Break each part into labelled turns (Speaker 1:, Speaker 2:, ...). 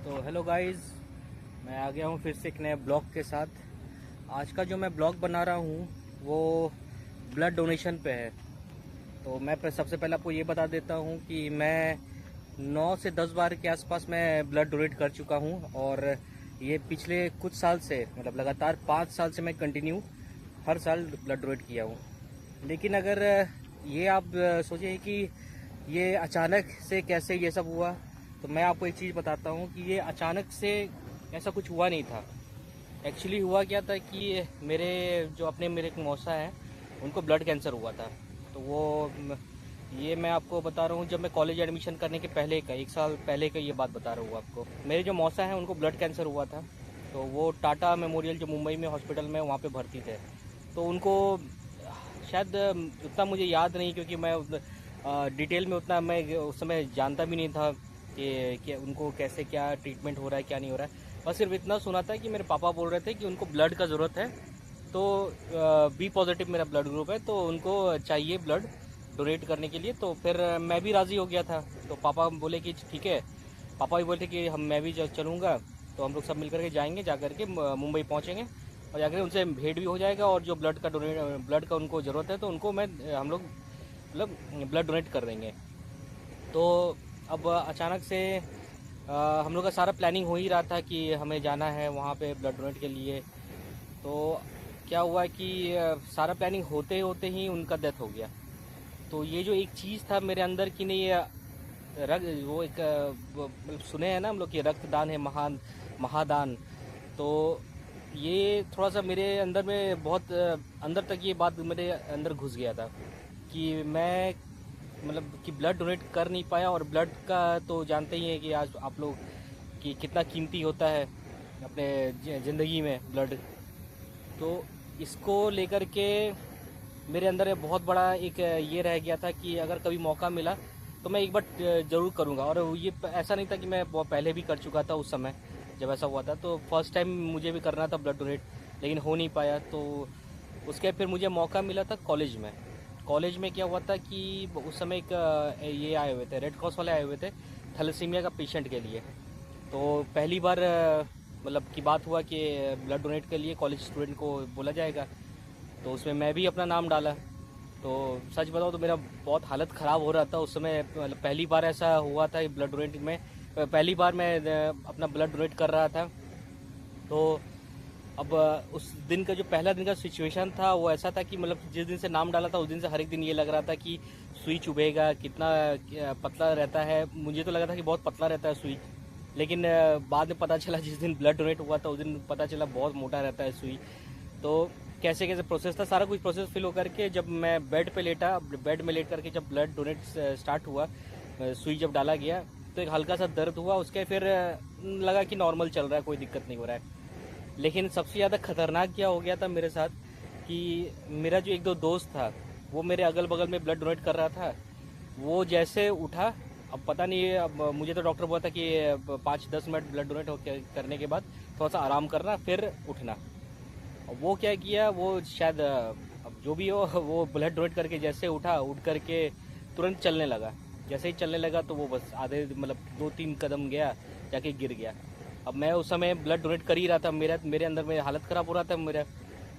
Speaker 1: तो hello guys, मैं आ गया हूँ फिर से एक नए ब्लॉग के साथ। आज का जो मैं ब्लॉग बना रहा हूँ वो ब्लड डोनेशन पे है। तो मैं सबसे पहले आपको ये बता देता हूँ कि मैं 9 से 10 बार के आसपास मैं ब्लड डोनेट कर चुका हूँ। और ये पिछले कुछ साल से मतलब लगातार 5 साल से मैं कंटिन्यू हर साल ब्लड डोनेट किया हूँ। लेकिन अगर ये आप सोचिए कि ये अचानक से कैसे ये सब हुआ, तो मैं आपको एक चीज़ बताता हूँ कि ये अचानक से ऐसा कुछ हुआ नहीं था। एक्चुअली हुआ क्या था कि मेरे एक मौसा हैं, उनको ब्लड कैंसर हुआ था। तो ये मैं आपको बता रहा हूँ, जब मैं कॉलेज एडमिशन करने के पहले का 1 साल पहले का ये बात बता रहा हूँ आपको। मेरे जो मौसा हैं उनको ब्लड कैंसर हुआ था। तो वो टाटा मेमोरियल जो मुंबई में हॉस्पिटल में वहाँ पे भर्ती थे। तो उनको शायद उतना मुझे याद नहीं, क्योंकि मैं डिटेल में उतना मैं उस समय जानता भी नहीं था कि उनको कैसे क्या ट्रीटमेंट हो रहा है क्या नहीं हो रहा है। बस सिर्फ इतना सुना था कि मेरे पापा बोल रहे थे कि उनको ब्लड का ज़रूरत है। तो बी पॉजिटिव मेरा ब्लड ग्रुप है, तो उनको चाहिए ब्लड डोनेट करने के लिए। तो फिर मैं भी राज़ी हो गया था। तो पापा बोले कि ठीक है। पापा भी बोलते कि मैं भी चलूँगा। तो हम लोग सब मिलकर के जाएंगे, जा कर के मुंबई पहुँचेंगे और जाकर उनसे भेंट भी हो जाएगा। और जो ब्लड का उनको ज़रूरत है तो उनको हम लोग मतलब ब्लड डोनेट कर देंगे। तो अब अचानक से हम लोग का सारा प्लानिंग हो ही रहा था कि हमें जाना है वहाँ पे ब्लड डोनेट के लिए। तो क्या हुआ कि सारा प्लानिंग होते होते ही उनका डेथ हो गया। तो ये जो एक चीज़ था मेरे अंदर कि नहीं, वो एक मतलब सुने हैं ना हम लोग कि रक्तदान है महान महादान। तो ये थोड़ा सा मेरे अंदर में बहुत अंदर तक ये बात मेरे अंदर घुस गया था कि मैं मतलब कि ब्लड डोनेट कर नहीं पाया। और ब्लड का तो जानते ही हैं कि आज आप लोग कि कितना कीमती होता है अपने ज़िंदगी में ब्लड। तो इसको लेकर के मेरे अंदर एक बहुत बड़ा एक ये रह गया था कि अगर कभी मौका मिला तो मैं एक बार ज़रूर करूँगा। और ये ऐसा नहीं था कि मैं बहुत पहले भी कर चुका था उस समय जब ऐसा हुआ था। तो फर्स्ट टाइम मुझे भी करना था ब्लड डोनेट, लेकिन हो नहीं पाया। तो उसके फिर मुझे मौका मिला था कॉलेज में। कॉलेज में क्या हुआ था कि उस समय एक ये आए हुए थे, रेड क्रॉस वाले आए हुए थे थैलेसीमिया का पेशेंट के लिए। तो पहली बार मतलब की बात हुआ कि ब्लड डोनेट के लिए कॉलेज स्टूडेंट को बोला जाएगा। तो उसमें मैं भी अपना नाम डाला। तो सच बताओ तो मेरा बहुत हालत ख़राब हो रहा था उस समय। मतलब पहली बार ऐसा हुआ था ब्लड डोनेट में, पहली बार मैं अपना ब्लड डोनेट कर रहा था। तो अब उस दिन का जो पहला दिन का सिचुएशन था वो ऐसा था कि मतलब जिस दिन से नाम डाला था उस दिन से हर एक दिन ये लग रहा था कि सुई चुभेगा, कितना पतला रहता है। मुझे तो लगा था कि बहुत पतला रहता है सुई, लेकिन बाद में पता चला जिस दिन ब्लड डोनेट हुआ था उस दिन पता चला बहुत मोटा रहता है सुई। तो कैसे कैसे प्रोसेस था, सारा कुछ प्रोसेस फिल होकर के जब मैं बेड पे लेटा, बेड में लेट करके जब ब्लड डोनेट स्टार्ट हुआ, सुई जब डाला गया तो एक हल्का सा दर्द हुआ। उसके फिर लगा कि नॉर्मल चल रहा है, कोई दिक्कत नहीं हो रहा है। लेकिन सबसे ज़्यादा खतरनाक क्या हो गया था मेरे साथ कि मेरा जो एक दो दोस्त था वो मेरे अगल बगल में ब्लड डोनेट कर रहा था। वो जैसे उठा, अब पता नहीं, अब मुझे तो डॉक्टर बोला था कि 5-10 मिनट ब्लड डोनेट करने के बाद थोड़ा सा आराम करना फिर उठना। और वो क्या किया, वो शायद अब जो भी हो वो ब्लड डोनेट करके जैसे उठा, उठ करके तुरंत चलने लगा। जैसे ही चलने लगा तो वो बस आधे मतलब 2-3 कदम गया, जाके गिर गया। अब मैं उस समय ब्लड डोनेट कर ही रहा था, मेरे अंदर में हालत ख़राब हो रहा था मेरा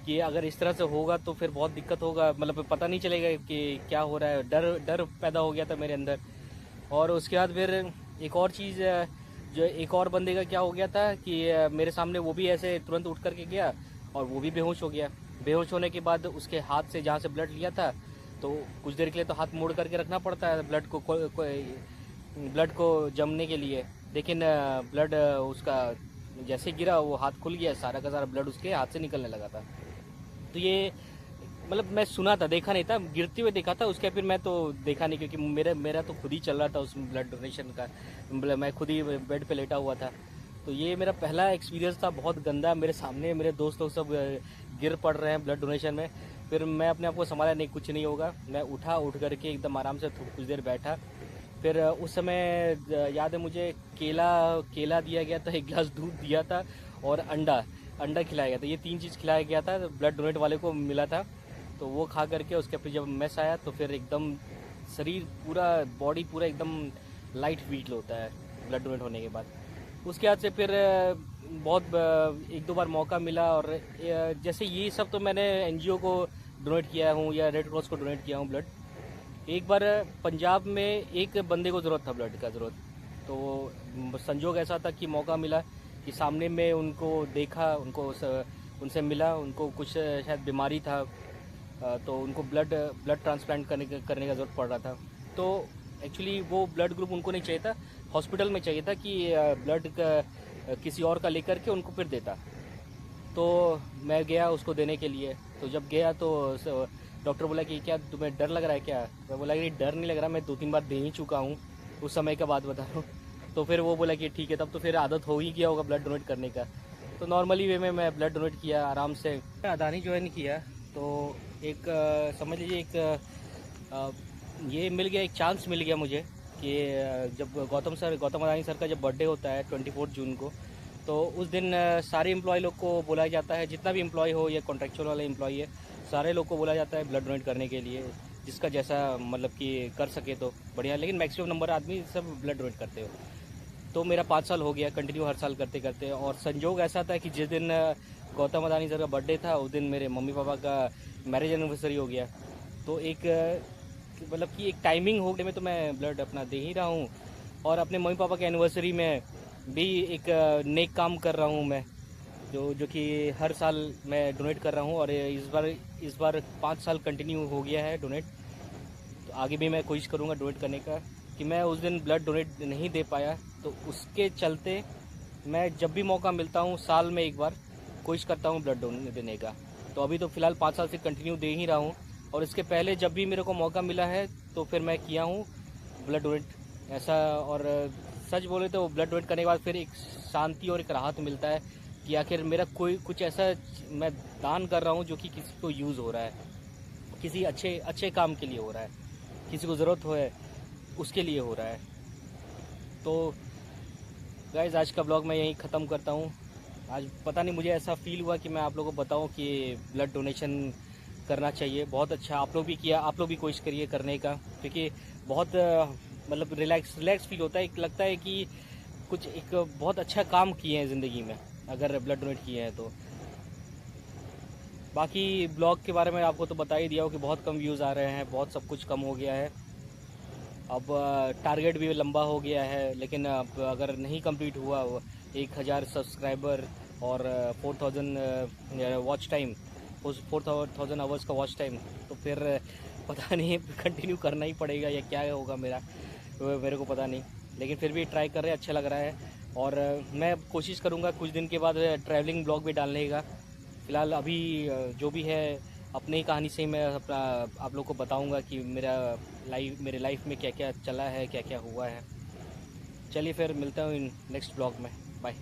Speaker 1: कि अगर इस तरह से होगा तो फिर बहुत दिक्कत होगा, मतलब पता नहीं चलेगा कि क्या हो रहा है। डर डर पैदा हो गया था मेरे अंदर। और उसके बाद फिर एक और चीज़, जो एक और बंदे का क्या हो गया था कि मेरे सामने वो भी ऐसे तुरंत उठ करके गया और वो भी बेहोश हो गया। बेहोश होने के बाद उसके हाथ से जहाँ से ब्लड लिया था, तो कुछ देर के लिए तो हाथ मोड़ करके रखना पड़ता है ब्लड को जमने के लिए। लेकिन ब्लड उसका जैसे गिरा वो हाथ खुल गया, सारा का सारा ब्लड उसके हाथ से निकलने लगा था। तो ये मतलब मैं सुना था, देखा नहीं था, गिरते हुए देखा था। उसके फिर मैं तो देखा नहीं, क्योंकि मेरा तो खुद ही चल रहा था उस ब्लड डोनेशन का, मतलब मैं खुद ही बेड पे लेटा हुआ था। तो ये मेरा पहला एक्सपीरियंस था बहुत गंदा। मेरे सामने मेरे दोस्त लोग सब गिर पड़ रहे हैं ब्लड डोनेशन में। फिर मैं अपने आप को संभाला, नहीं कुछ नहीं होगा। मैं उठा, उठ करके एकदम आराम से कुछ देर बैठा। फिर उस समय याद है मुझे केला केला दिया गया था, एक गिलास दूध दिया था और अंडा अंडा खिलाया गया था। ये 3 चीज़ खिलाया गया था, ब्लड डोनेट वाले को मिला था। तो वो खा करके उसके फिर जब मेस आया तो फिर एकदम शरीर पूरा, बॉडी पूरा एकदम लाइट फील होता है ब्लड डोनेट होने के बाद। उसके बाद से फिर बहुत एक दो बार मौका मिला, और जैसे ये सब तो मैंने एनजीओ को डोनेट किया हूँ या रेड क्रॉस को डोनेट किया हूँ ब्लड। एक बार पंजाब में एक बंदे को ज़रूरत था ब्लड का ज़रूरत, तो संजोग ऐसा था कि मौका मिला कि सामने में उनको देखा, उनसे मिला, उनको कुछ शायद बीमारी था, तो उनको ब्लड ट्रांसप्लांट करने का ज़रूरत पड़ रहा था। तो एक्चुअली वो ब्लड ग्रुप उनको नहीं चाहिए था, हॉस्पिटल में चाहिए था कि ब्लड का किसी और का लेकर के उनको फिर देता। तो मैं गया उसको देने के लिए। तो जब गया तो डॉक्टर बोला कि क्या तुम्हें डर लग रहा है क्या? मैं बोला कि डर नहीं लग रहा, मैं 2-3 बार दे ही चुका हूँ, उस समय का बात बता रहा हूँ। तो फिर वो बोला कि ठीक है, तब तो फिर आदत हो ही गया होगा ब्लड डोनेट करने का। तो नॉर्मली वे में मैं ब्लड डोनेट किया आराम से। अदानी ज्वाइन किया तो एक समझ लीजिए एक ये मिल गया, एक चांस मिल गया मुझे कि जब गौतम अदानी सर का जब बर्थडे होता है 24 जून को, तो उस दिन सारे एम्प्लॉय लोग को बुलाया जाता है, जितना भी एम्प्लॉय हो या कॉन्ट्रेक्चुअल वाला एम्प्लॉय है, सारे लोग को बुलाया जाता है ब्लड डोनेट करने के लिए, जिसका जैसा मतलब कि कर सके तो बढ़िया, लेकिन मैक्सिमम नंबर आदमी सब ब्लड डोनेट करते हो। तो मेरा 5 साल हो गया कंटिन्यू हर साल करते करते, और संजोग ऐसा था कि जिस दिन गौतम अदानी सर का बर्थडे था उस दिन मेरे मम्मी पापा का मैरिज एनिवर्सरी हो गया। तो एक मतलब कि एक टाइमिंग हो गई में तो मैं ब्लड अपना दे ही रहा हूँ, और अपने मम्मी पापा के एनिवर्सरी में भी एक नेक काम कर रहा हूँ मैं, जो कि हर साल मैं डोनेट कर रहा हूँ, और इस बार 5 साल कंटिन्यू हो गया है डोनेट। तो आगे भी मैं कोशिश करूँगा डोनेट करने का। कि मैं उस दिन ब्लड डोनेट नहीं दे पाया, तो उसके चलते मैं जब भी मौका मिलता हूँ साल में एक बार कोशिश करता हूँ ब्लड डोनेट देने का। तो अभी तो फ़िलहाल 5 साल से कंटिन्यू दे ही रहा हूँ, और इसके पहले जब भी मेरे को मौका मिला है तो फिर मैं किया हूँ ब्लड डोनेट ऐसा। और सच बोले तो ब्लड डोनेट करने के बाद फिर एक शांति और एक राहत मिलता है कि आखिर मेरा कोई कुछ ऐसा मैं दान कर रहा हूँ जो कि किसी को यूज़ हो रहा है, किसी अच्छे काम के लिए हो रहा है, किसी को ज़रूरत हो उसके लिए हो रहा है। तो गाइज़ आज का ब्लॉग मैं यहीं ख़त्म करता हूँ। आज पता नहीं मुझे ऐसा फील हुआ कि मैं आप लोगों को बताऊँ कि ब्लड डोनेशन करना चाहिए। बहुत अच्छा, आप लोग भी किया, आप लोग भी कोशिश करिए करने का, क्योंकि बहुत मतलब रिलैक्स फील होता है। एक लगता है कि कुछ एक बहुत अच्छा काम किए हैं ज़िंदगी में अगर ब्लड डोनेट किए हैं तो। बाकी ब्लॉग के बारे में आपको तो बता ही दिया हो कि बहुत कम व्यूज़ आ रहे हैं, बहुत सब कुछ कम हो गया है। अब टारगेट भी लंबा हो गया है, लेकिन अब अगर नहीं कंप्लीट हुआ 1000 सब्सक्राइबर और 4000 वॉच टाइम, उस 4000 आवर्स का वॉच टाइम, तो फिर पता नहीं कंटिन्यू करना ही पड़ेगा या क्या होगा मेरे को पता नहीं। लेकिन फिर भी ट्राई कर रहे हैं, अच्छा लग रहा है। और मैं कोशिश करूँगा कुछ दिन के बाद ट्रैवलिंग ब्लॉग भी डालने का। फ़िलहाल अभी जो भी है अपनी ही कहानी से ही मैं अपना आप लोग को बताऊंगा कि मेरे लाइफ में क्या क्या चला है, क्या क्या हुआ है। चलिए फिर मिलता हूँ इन नेक्स्ट ब्लॉग में। बाय।